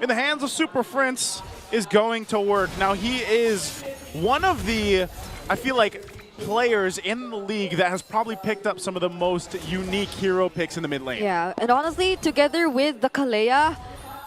in the hands of Super Prince is going to work. Now, he is one of the, I feel like, players in the league that has probably picked up some of the most unique hero picks in the mid lane. Yeah, and honestly, together with the Kalea,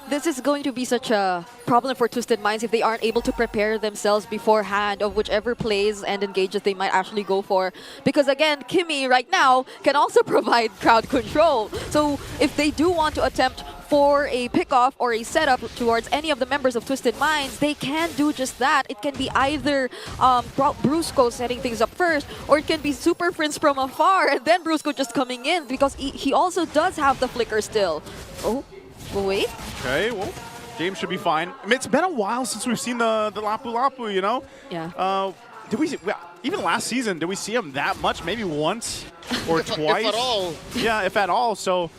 this is going to be such a problem for Twisted Minds if they aren't able to prepare themselves beforehand of whichever plays and engages they might actually go for. Because again, Kimmy right now can also provide crowd control. So if they do want to attempt for a pickoff or a setup towards any of the members of Twisted Minds, they can do just that. It can be either Brusco setting things up first, or it can be Super Prince from afar, and then Brusco just coming in, because he also does have the flicker still. Oh, wait. Okay, well, game should be fine. I mean, it's been a while since we've seen the Lapu Lapu, you know? Yeah. Did we, even last season, did we see him that much? Maybe once or twice? If at all. Yeah, if at all. So,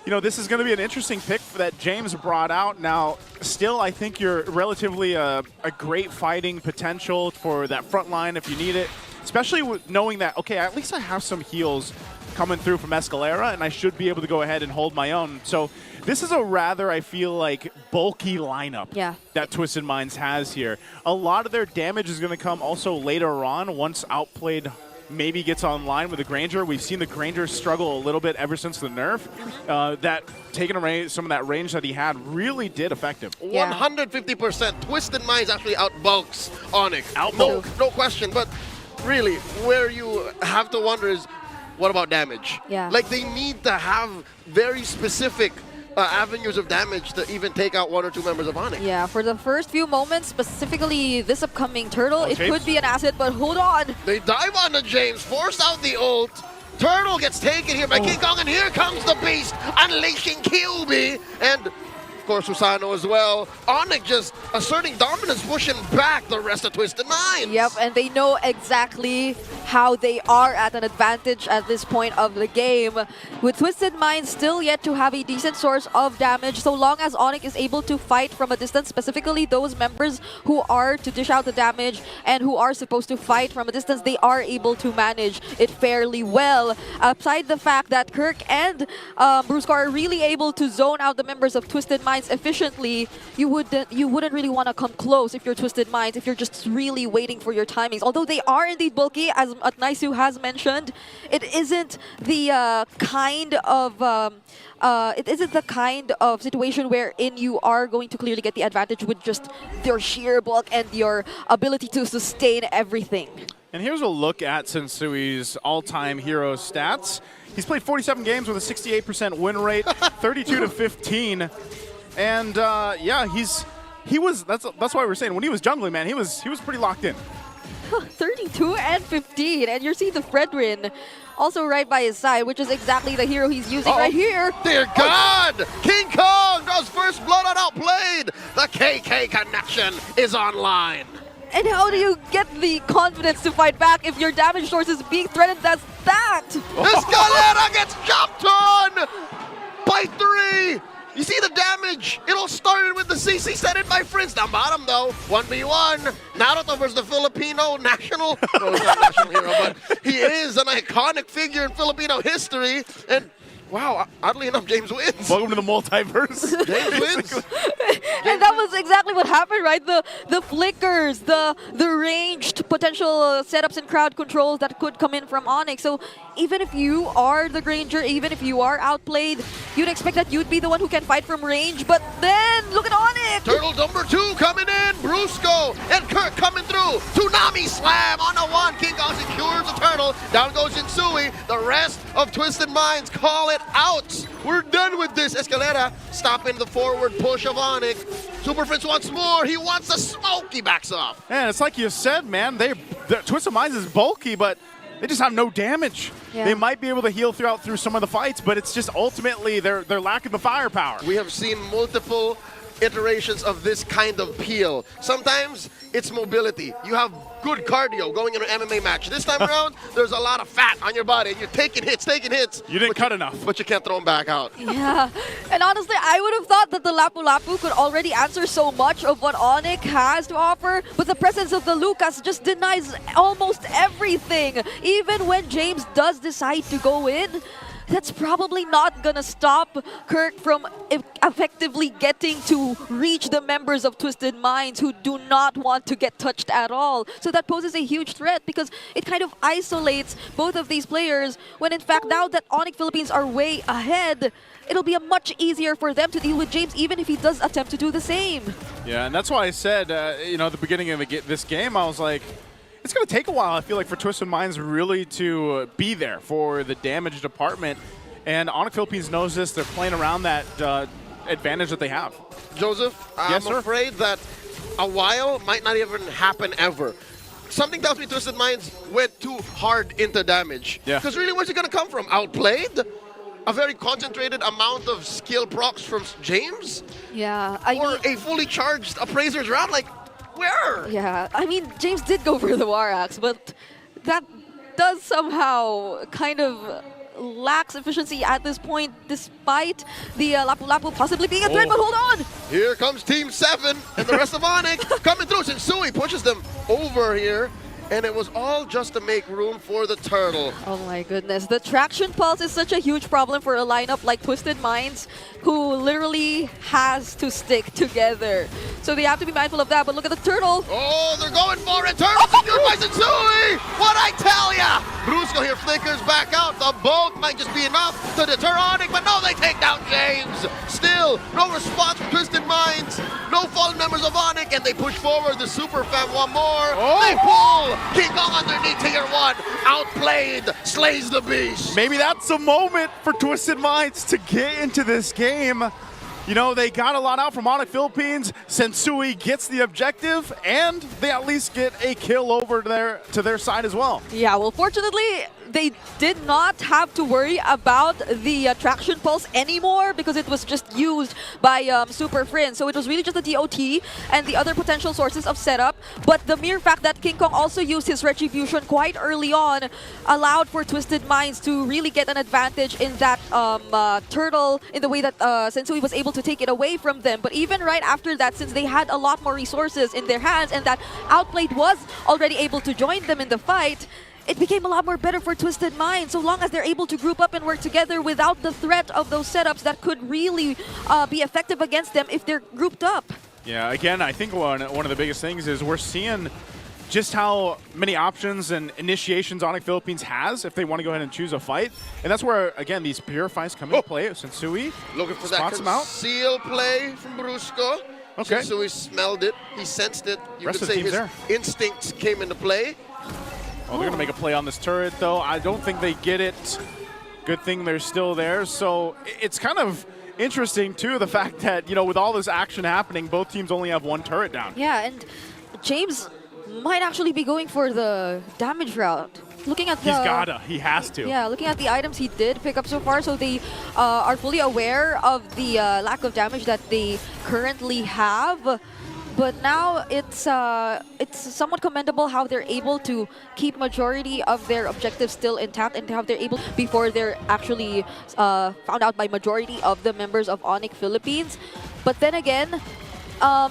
you know, this is going to be an interesting pick that James brought out. Now, still, I think you're relatively a great fighting potential for that front line if you need it, especially with knowing that, okay, at least I have some heals coming through from Escalera, and I should be able to go ahead and hold my own. So this is a rather, I feel like, bulky lineup that Twisted Minds has here. A lot of their damage is going to come also later on once Outplayed maybe gets online with the Granger. We've seen the Granger struggle a little bit ever since the nerf. That taking away some of that range that he had really did affect him. 150%. Twisted Minds actually outbulks ONIC. Outbulk. No question. But really, where you have to wonder is, what about damage? Yeah. Like, they need to have very specific avenues of damage to even take out one or two members of ONIC. Yeah, for the first few moments, specifically this upcoming Turtle, it could be an asset, but hold on. They dive onto James, force out the ult. Turtle gets taken here by King Kong, and here comes the Beast, unleashing QB. And, of course, Susano as well. ONIC just asserting dominance, pushing back the rest of Twisted Minds. Yep, and they know exactly how they are at an advantage at this point of the game. With Twisted Minds still yet to have a decent source of damage, so long as ONIC is able to fight from a distance, specifically those members who are to dish out the damage and who are supposed to fight from a distance, they are able to manage it fairly well. Aside the fact that Kirk and Brusco are really able to zone out the members of Twisted Minds efficiently, you wouldn't really want to come close if you're Twisted Minds, if you're just really waiting for your timings. Although they are indeed bulky, as Naisu has mentioned, it isn't the kind of situation wherein you are going to clearly get the advantage with just your sheer bulk and your ability to sustain everything. And here's a look at Sensui's all-time hero stats. He's played 47 games with a 68% win rate, 32 to 15. And yeah, that's why we're saying when he was jungling, man, he was pretty locked in. 32 and 15, and you're seeing the Fredrin also right by his side, which is exactly the hero he's using right here. Dear God! King Kong draws first blood on Outplayed! The KK connection is online. And how do you get the confidence to fight back if your damage source is being threatened as that? Escalera gets jumped on by 3! You see the damage? It all started with the CC set in by Prince. Down bottom though, 1v1. Naruto versus the Filipino national. Well, he's not a national hero, but he is an iconic figure in Filipino history. And wow, oddly enough, James wins. Welcome to the multiverse. James wins. And that was exactly what happened, right? The flickers, the ranged potential setups and crowd controls that could come in from ONIC. So even if you are the Granger, even if you are outplayed, you'd expect that you'd be the one who can fight from range. But then, look at ONIC! Turtle number 2 coming in. Brusco and Kirk coming through. Tsunami slam on the 1. King Kong secures the turtle. Down goes Insui. The rest of Twisted Minds call it out. We're done with this. Escalera stopping the forward push of ONIC. Super Prince wants more. He wants the smoke. He backs off. And it's like you said, man, the Twisted Minds is bulky, but they just have no damage. Yeah. They might be able to heal through some of the fights, but it's just ultimately they're lacking the firepower. We have seen multiple iterations of this kind of peel. Sometimes it's mobility. You have good cardio going in an MMA match. This time around, there's a lot of fat on your body. You're taking hits. You didn't cut enough. But you can't throw them back out. Yeah, and honestly, I would have thought that the Lapu Lapu could already answer so much of what ONIC has to offer, but the presence of the Lucas just denies almost everything. Even when James does decide to go in, that's probably not gonna stop Kirk from effectively getting to reach the members of Twisted Minds who do not want to get touched at all. So that poses a huge threat because it kind of isolates both of these players when in fact now that ONIC Philippines are way ahead, it'll be much easier for them to deal with James even if he does attempt to do the same. Yeah, and that's why I said, you know, at the beginning of this game, I was like, it's going to take a while, I feel like, for Twisted Minds really to be there for the damage department. And ONIC Philippines knows this. They're playing around that advantage that they have. Joseph, I'm afraid that a while might not even happen ever. Something tells me Twisted Minds went too hard into damage. Yeah. Because really, where's it going to come from? Outplayed? A very concentrated amount of skill procs from James? Yeah. Or a fully charged Appraiser's round? Like, where? Yeah, I mean, James did go for the War Axe, but that does somehow kind of lacks efficiency at this point, despite the Lapu-Lapu possibly being a threat, but hold on! Here comes Team 7 and the rest of ONIC coming through. Shinsui pushes them over here, and it was all just to make room for the turtle. Oh my goodness, the traction pulse is such a huge problem for a lineup like Twisted Minds, who literally has to stick together. So they have to be mindful of that, but look at the turtle. Oh, they're going for it. Turtle secured by Shinsui! What I tell ya! Brusco here flickers back out. The boat might just be enough to deter ONIC, but no, they take down James. Still, no response from Twisted Minds. No fallen members of ONIC, and they push forward the Super Fam one more. Oh. They pull! King Kong underneath tier 1. Outplayed. Slays the beast. Maybe that's a moment for Twisted Minds to get into this game. You know, they got a lot out from ONIC Philippines. Shinsui gets the objective, and they at least get a kill over to their side as well. Yeah, well, fortunately, they did not have to worry about the traction pulse anymore because it was just used by Super Friend. So it was really just the DOT and the other potential sources of setup. But the mere fact that King Kong also used his Retribution quite early on allowed for Twisted Minds to really get an advantage in that turtle in the way that Shinsui was able to take it away from them. But even right after that, since they had a lot more resources in their hands and that Outplayed was already able to join them in the fight, it became a lot more better for Twisted Minds, so long as they're able to group up and work together without the threat of those setups that could really be effective against them if they're grouped up. Yeah, again, I think one of the biggest things is we're seeing just how many options and initiations ONIC Philippines has if they want to go ahead and choose a fight. And that's where, again, these Purifies come into play. Shinsui looking for that conceal play from Brusco. Okay. Shinsui smelled it. He sensed it. You Rest could of the say team's his there. instincts came into play. Oh, they're going to make a play on this turret, though. I don't think they get it. Good thing they're still there. So it's kind of interesting, too, the fact that, you know, with all this action happening, both teams only have one turret down. Yeah, and James might actually be going for the damage route. Looking at the... He's gotta. He has to. Yeah, looking at the items he did pick up so far, so they are fully aware of the lack of damage that they currently have. But now it's somewhat commendable how they're able to keep majority of their objectives still intact and how they're able before they're actually found out by majority of the members of ONIC Philippines. But then again,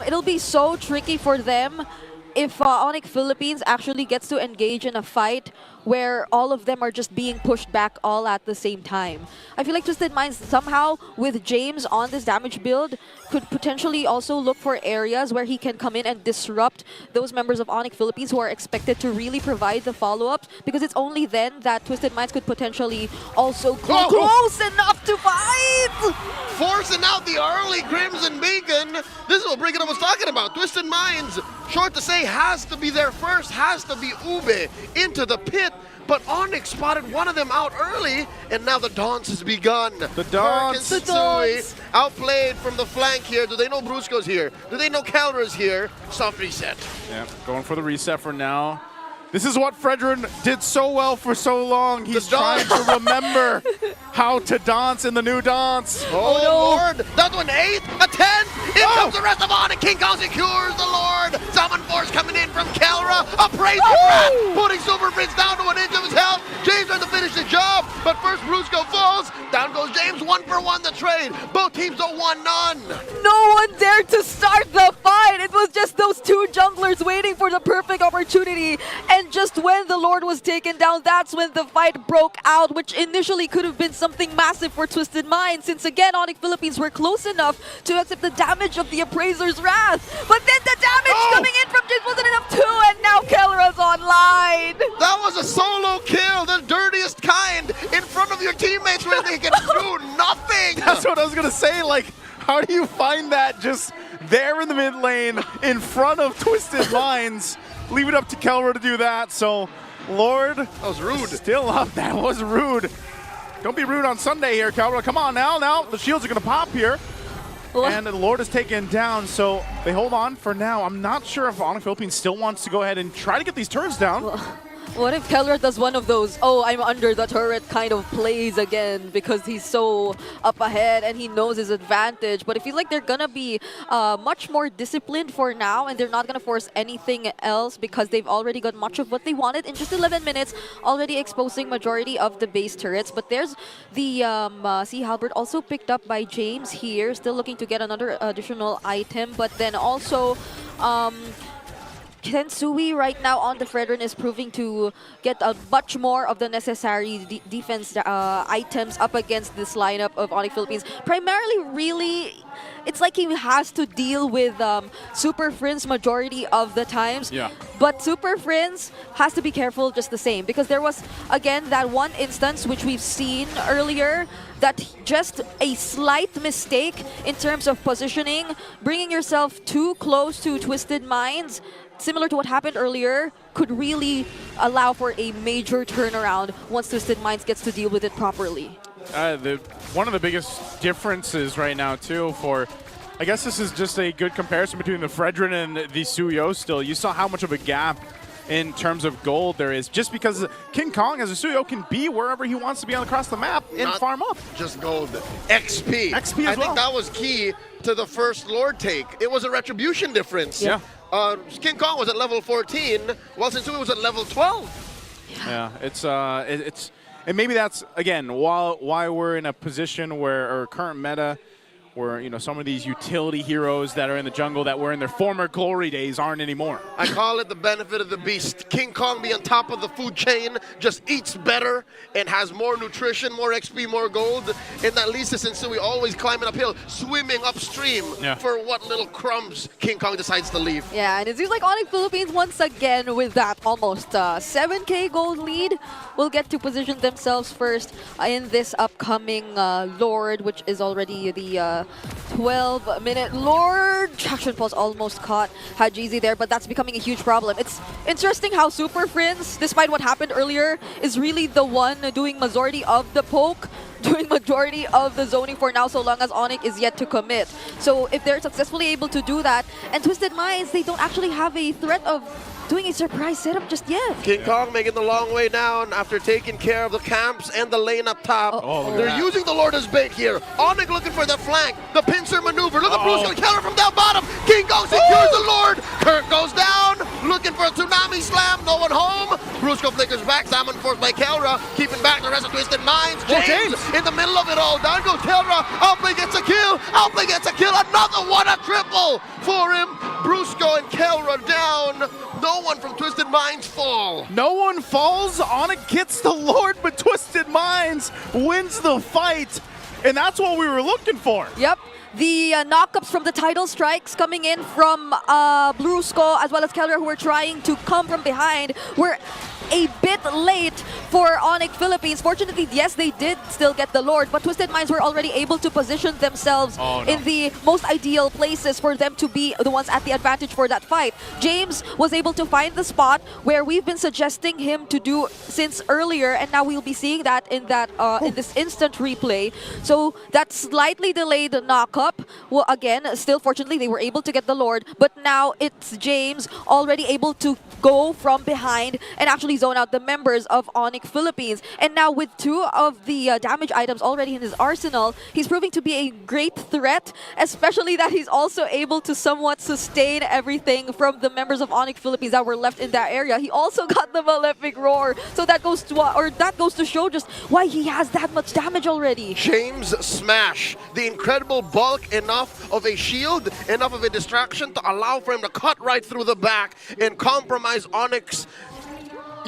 it'll be so tricky for them if ONIC Philippines actually gets to engage in a fight where all of them are just being pushed back all at the same time. I feel like Twisted Minds somehow, with James on this damage build, could potentially also look for areas where he can come in and disrupt those members of ONIC Philippines who are expected to really provide the follow-ups, because it's only then that Twisted Minds could potentially also go close enough to fight! Forcing out the early Crimson Beacon. This is what Brigham was talking about. Twisted Minds, short to say, has to be there first, has to be Ube into the pit. But ONIC spotted one of them out early, and now the dance has begun. The dance. Kirk and Shinsui outplayed from the flank here. Do they know Brusco's here? Do they know Calra's here? Soft reset. Yeah, going for the reset for now. This is what Fredrin did so well for so long. He's trying to remember how to dance in the new dance. Oh, Lord. That's an 8, a 10. In comes the rest of ONIC. King Kong secures the Lord. Summon Force coming in from Calra. Appraiser Rat putting Super Prince down to an inch of his health. James trying to finish the job, but first Brusco falls. Down goes James, 1-for-1 the trade. Both teams are 1-0. No one dared to start the fight. It was just those two junglers waiting for the perfect opportunity. And just when the Lord was taken down, that's when the fight broke out, which initially could have been something massive for Twisted Mind, since again, ONIC Philippines were close enough to accept the damage of the Appraiser's Wrath. But then the damage coming in from James wasn't enough too, and now Kelra's online. That was a solo kill, the dirtiest kind, in front of your teammates where they can do nothing. That's what I was going to say. Like, how do you find that just there in the mid lane in front of Twisted Minds? Leave it up to Kelra to do that. So, Lord. That was rude. Still up. That was rude. Don't be rude on Sunday here, Kelra. Come on now. Now the shields are going to pop here. And the Lord is taken down, so they hold on for now. I'm not sure if ONIC Philippines still wants to go ahead and try to get these turns down. What if Kelra does one of those, oh, I'm under the turret kind of plays again because he's so up ahead and he knows his advantage. But I feel like they're going to be much more disciplined for now, and they're not going to force anything else because they've already got much of what they wanted in just 11 minutes, already exposing majority of the base turrets. But there's the Sea Halberd also picked up by James here, still looking to get another additional item. But then also Tensui right now on the Fredrin is proving to get a much more of the necessary defense items up against this lineup of ONIC Philippines. Primarily, really, it's like he has to deal with Super Friends majority of the times. Yeah. But Super Friends has to be careful just the same, because there was, again, that one instance which we've seen earlier that just a slight mistake in terms of positioning, bringing yourself too close to Twisted Minds, similar to what happened earlier, could really allow for a major turnaround once Twisted Minds gets to deal with it properly. One of the biggest differences right now, too, for, I guess this is just a good comparison between the Fredrin and the Suyo still. You saw how much of a gap in terms of gold there is, just because King Kong as a Suyo can be wherever he wants to be across the map and Not farm up. Just gold. XP. XP as I think that was key to the first Lord take. It was a retribution difference. Yeah. King Kong was at level 14, while Sensui was at level 12. Yeah, it's and maybe that's, again, why we're in a position where, or current meta, where, you know, some of these utility heroes that are in the jungle that were in their former glory days aren't anymore. I call it the benefit of the beast. King Kong be on top of the food chain, just eats better and has more nutrition, more XP, more gold. And that leads to Sensui always climbing uphill, swimming upstream for what little crumbs King Kong decides to leave. Yeah, and it seems like ONIC Philippines once again with that almost 7K gold lead will get to position themselves first in this upcoming Lord, which is already the 12-minute Lord. Traction Pulse almost caught Hajizi there, but that's becoming a huge problem. It's interesting how Super Friends, despite what happened earlier, is really the one doing majority of the poke, doing majority of the zoning for now, so long as ONIC is yet to commit. So if they're successfully able to do that, and Twisted Minds, they don't actually have a threat of doing a surprise setup just yet. King Kong making the long way down after taking care of the camps and the lane up top. They're using the Lord as bait here. ONIC looking for the flank, the pincer maneuver. Look at Bruce going to counter from down bottom. King Kong secures the Lord. Kirk goes down, looking for a tsunami slam. No one home. Brusco flickers back. Salmon forced by Kelra, keeping back the rest of Twisted Minds. James in the middle of it all. Down goes Kelra. Outplay gets a kill. Outplay gets a kill. Another one, a triple for him. Brusco and Kelra down. No one from Twisted Minds fall. No one falls. ONIC gets the Lord, but Twisted Minds wins the fight. And that's what we were looking for. Yep. The knockups from the title strikes coming in from Brusco as well as Keller, who were trying to come from behind, were a bit late for ONIC Philippines. Fortunately, yes, they did still get the Lord, but Twisted Minds were already able to position themselves in the most ideal places for them to be the ones at the advantage for that fight. James was able to find the spot where we've been suggesting him to do since earlier, and now we'll be seeing that in this instant replay. So that slightly delayed knockup, well, again, still fortunately they were able to get the Lord, but now it's James already able to go from behind and actually easily zone out the members of ONIC Philippines. And now with 2 of the damage items already in his arsenal, he's proving to be a great threat, especially that he's also able to somewhat sustain everything from the members of ONIC Philippines that were left in that area. He also got the Malefic Roar, so that goes to show just why he has that much damage already. James smash, the incredible bulk, enough of a shield, enough of a distraction to allow for him to cut right through the back and compromise ONIC's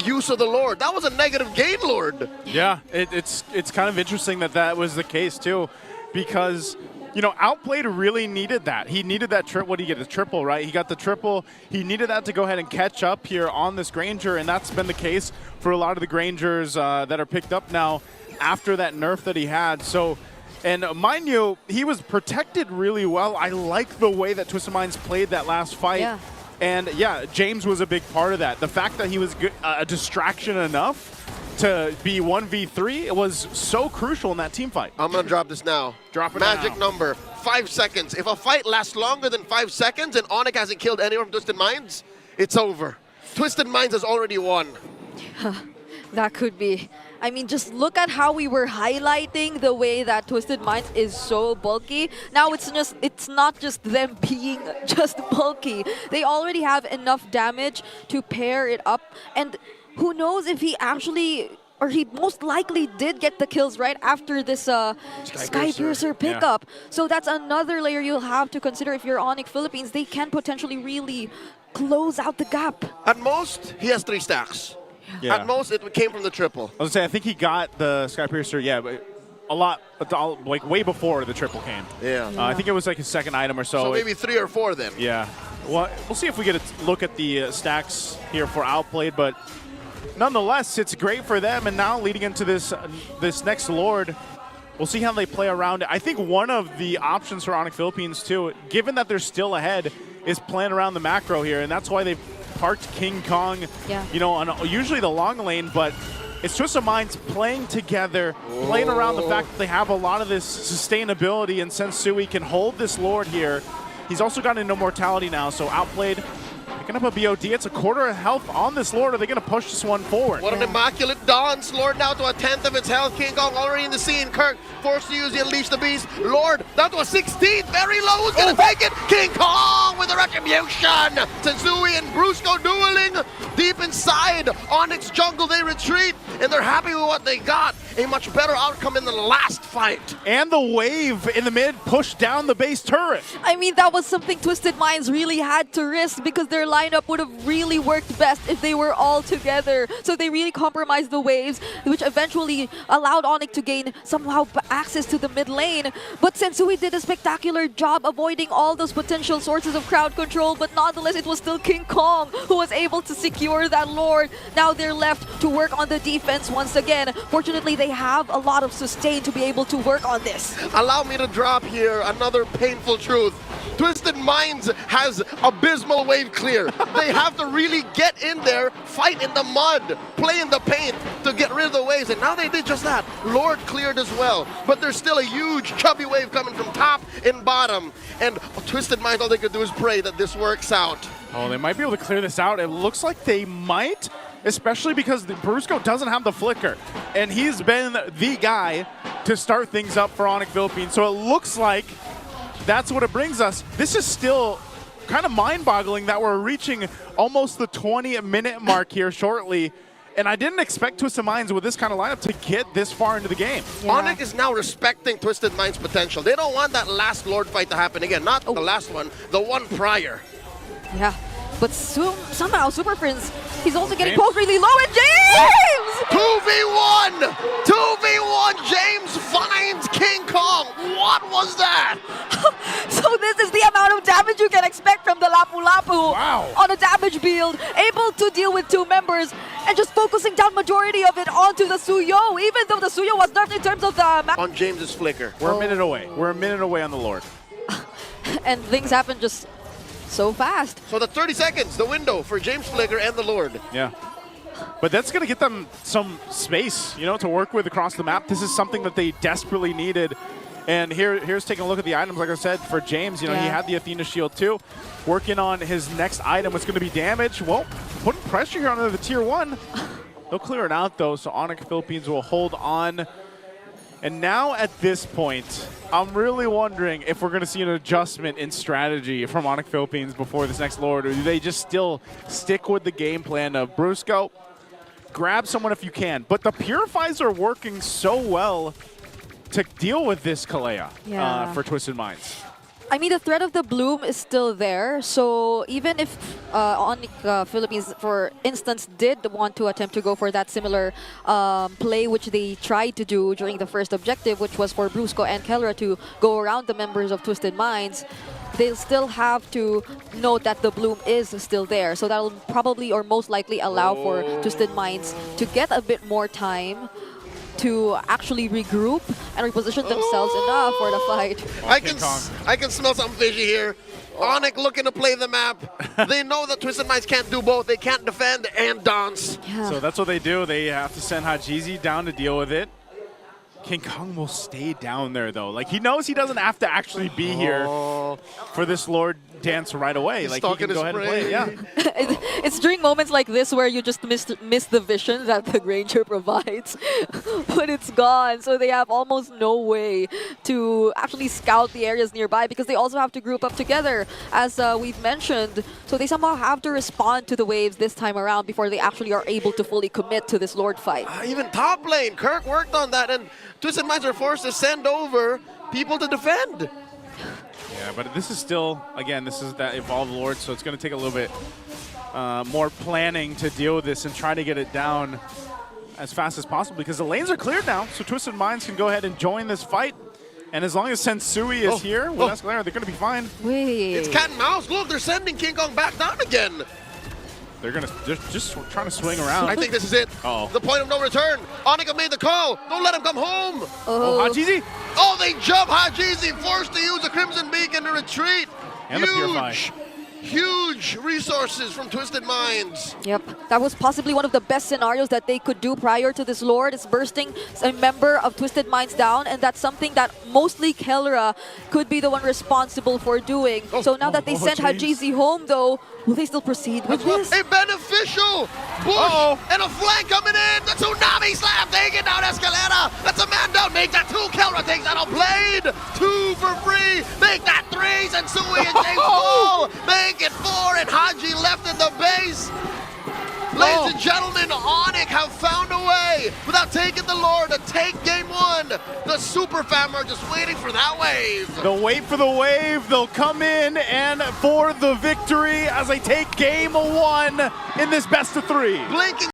use of the Lord. That was a negative gain, Lord. Yeah, it's kind of interesting that that was the case too, because you know, Outplayed really needed that. He needed that triple. What did he get? The triple, right? He got the triple. He needed that to go ahead and catch up here on this Granger, and that's been the case for a lot of the Grangers that are picked up now after that nerf that he had. So, and mind you, he was protected really well. I like the way that Twisted Minds played that last fight. Yeah. And yeah, James was a big part of that. The fact that he was a distraction enough to be 1v3, it was so crucial in that team fight. I'm gonna drop this now. Drop it Magic now. number, 5 seconds. If a fight lasts longer than 5 seconds and ONIC hasn't killed anyone from Twisted Minds, it's over. Twisted Minds has already won. That could be. I mean, just look at how we were highlighting the way that Twisted Minds is so bulky. Now it's not just them being just bulky. They already have enough damage to pair it up. And who knows if he actually, or he most likely did get the kills right after this Skypiercer pickup. Yeah. So that's another layer you'll have to consider if you're ONIC Philippines. They can potentially really close out the gap. At most, he has 3 stacks. Yeah. At most, it came from the triple. I was gonna say, I think he got the Skypiercer, yeah, but a lot, like way before the triple came. Yeah. I think it was like his 2nd item or so. So maybe 3 or 4 then. Yeah. Well, we'll see if we get a look at the stacks here for Outplayed, but nonetheless, it's great for them. And now leading into this next Lord, we'll see how they play around it. I think one of the options for ONIC Philippines too, given that they're still ahead, is playing around the macro here, and that's why they've parked King Kong, you know, on usually the long lane, but it's Twisted Minds playing together, playing around the fact that they have a lot of this sustainability, and Sensui can hold this Lord here. He's also got an immortality now, so Outplayed picking up a BOD. It's a 1/4 of health on this Lord. Are they going to push this one forward? What an immaculate dance. Lord now to 1/10 of its health. King Kong already in the scene. Kirk forced to use the Unleash the Beast. Lord down to a 16th. Very low. Who's going to take it? King Kong with the retribution. Sensui and Brusco dueling deep inside ONIC's jungle. They retreat, and they're happy with what they got. A much better outcome in the last fight. And the wave in the mid pushed down the base turret. I mean, that was something Twisted Minds really had to risk because their lineup would have really worked best if they were all together. So they really compromised the waves, which eventually allowed ONIC to gain somehow access to the mid lane. But Sensui did a spectacular job avoiding all those potential sources of crowd control, but nonetheless, it was still King Kong who was able to secure that Lord. Now they're left to work on the defense once again. Fortunately, they have a lot of sustain to be able to work on this. Allow me to drop here another painful truth. Twisted Minds has abysmal wave clear. They have to really get in there, fight in the mud, play in the paint to get rid of the waves, and now they did just that. Lord cleared as well, but there's still a huge chubby wave coming from top and bottom, and Twisted Minds, all they could do is pray that this works out. Oh, they might be able to clear this out. It looks like they might, especially because Brusco doesn't have the flicker, and he's been the guy to start things up for ONIC Philippines. So it looks like that's what it brings us. This is still kind of mind-boggling that we're reaching almost the 20-minute mark here shortly, and I didn't expect Twisted Minds with this kind of lineup to get this far into the game. Yeah. ONIC is now respecting Twisted Minds' potential. They don't want that last Lord fight to happen again. Not the last one, the one prior. Yeah, but somehow Super Prince, he's also getting poked really low, and James! 2v1! 2v1! James finds King Kong! What was that? So this is the amount of damage you can expect from the Lapu Lapu on a damage build, able to deal with 2 members, and just focusing down majority of it onto the Suyo, even though the Suyo was nerfed in terms of the... On James's flicker. We're a minute away. We're a minute away on the Lord. And things happen just so fast. So the 30 seconds, the window for James Flicker and the Lord. Yeah. But that's going to get them some space, you know, to work with across the map. This is something that they desperately needed. And here's taking a look at the items. Like I said, for James, you know, he had the Athena shield too. Working on his next item, what's going to be damage. Well, putting pressure here on the tier 1. They'll clear it out, though, so ONIC Philippines will hold on. And now at this point, I'm really wondering if we're going to see an adjustment in strategy from ONIC Philippines before this next Lord, or do they just still stick with the game plan of Brusco, grab someone if you can. But the Purifies are working so well to deal with this Kalea for Twisted Minds. I mean, the threat of the bloom is still there. So even if ONIC Philippines, for instance, did want to attempt to go for that similar play, which they tried to do during the first objective, which was for Brusco and Kelra to go around the members of Twisted Minds, they'll still have to note that the bloom is still there. So that'll probably or most likely allow for Twisted Minds to get a bit more time to actually regroup and reposition themselves enough for the fight. I can smell something fishy here. ONIC looking to play the map. They know that Twisted Minds can't do both. They can't defend and dance. Yeah. So that's what they do. They have to send Hajizi down to deal with it. King Kong will stay down there, though. Like, he knows he doesn't have to actually be here for this Lord dance right away. He's like, he can go ahead and play it. Yeah. It's during moments like this where you just miss the vision that the Granger provides, but it's gone. So they have almost no way to actually scout the areas nearby because they also have to group up together, as we've mentioned. So they somehow have to respond to the waves this time around before they actually are able to fully commit to this Lord fight. Even top lane, Kirk worked on that, and Twisted Minds are forced to send over people to defend. Yeah, but this is still, again, this is that Evolved Lord, so it's going to take a little bit more planning to deal with this and try to get it down as fast as possible because the lanes are cleared now, so Twisted Minds can go ahead and join this fight. And as long as Sensui is here with Escalera, they're going to be fine. Wait. It's cat and mouse. Look, they're sending King Kong back down again. They're going to just trying to swing around. I think this is it. The point of no return. ONIC made the call. Don't let him come home. Hajizi. Oh, they jump Hajizi, forced to use a Crimson Beacon to retreat. And the Purify. Huge resources from Twisted Minds. Yep, that was possibly one of the best scenarios that they could do prior to this Lord, is bursting a member of Twisted Minds down, and that's something that mostly Kelra could be the one responsible for doing. So now that they sent Hajizi home, though, will they still proceed with this? A beneficial push and a flank coming in. The Tsunami Slam taking down Escalera. That's a man down. Make that 2. Kelra takes that on Blade. 2 for free. Make that 3. Sensui and James Ball. Make it 4, and Haji left in the base. Ladies and gentlemen, ONIC have found a way, without taking the Lord, to take game 1. The Super Fam are just waiting for that wave. They'll wait for the wave. They'll come in and for the victory as they take game 1 in this best of 3. Blinking